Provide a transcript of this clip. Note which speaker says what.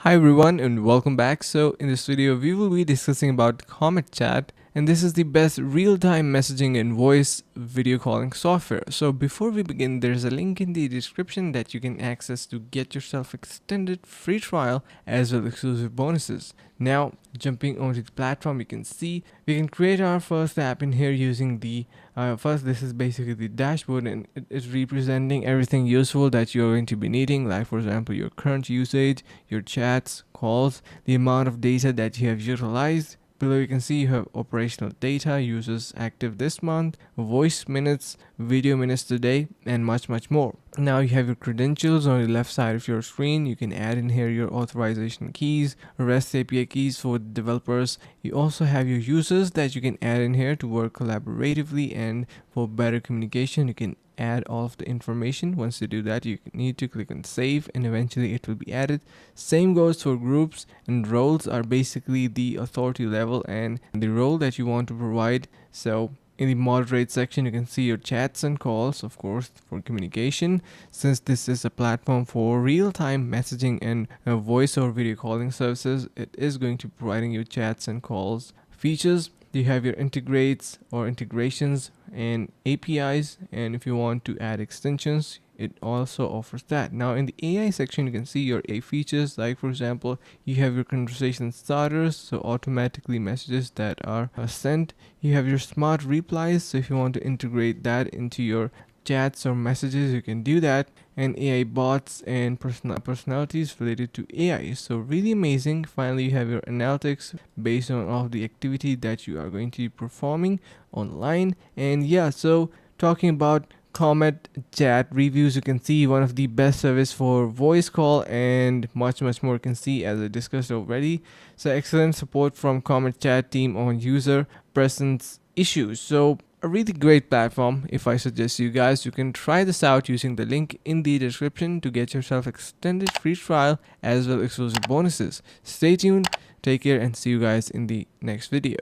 Speaker 1: Hi everyone and welcome back. So in this video we will be discussing about CometChat, and this is the best real-time messaging and voice video calling software. So before we begin, there's a link in the description that you can access to get yourself extended free trial as well as exclusive bonuses. Now jumping onto the platform, you can see we can create our first app in here using the first, this is basically the dashboard, and it is representing everything useful that you're going to be needing, like for example your current usage, your chats, calls, the amount of data that you have utilized. Below you can see you have operational data, users active this month, voice minutes, video minutes today, and much more. Now you have your credentials on the left side of your screen. You can add in here your authorization keys, REST API keys for developers. You also have your users that you can add in here to work collaboratively, and for better communication you can add all of the information. Once you do that, you need to click on save and eventually it will be added. Same goes for groups, and roles are basically the authority level and the role that you want to provide. So in the moderate section, you can see your chats and calls, of course, for communication. Since this is a platform for real-time messaging and voice or video calling services, it is going to be providing you chats and calls features. You have your integrates or integrations and APIs, and if you want to add extensions, it also offers that. Now in the AI section, you can see your AI features, like for example you have your conversation starters, so automatically messages that are sent. You have your smart replies, so if you want to integrate that into your chats or messages, you can do that. And AI bots and personalities related to AI, so really amazing. Finally, you have your analytics based on all of the activity that you are going to be performing online. And yeah, so talking about CometChat reviews, you can see one of the best service for voice call and much more you can see, as I discussed already. So excellent support from CometChat team on user presence issues. So a really great platform. If I suggest you guys, you can try this out using the link in the description to get yourself extended free trial as well as exclusive bonuses. Stay tuned, take care, and see you guys in the next video.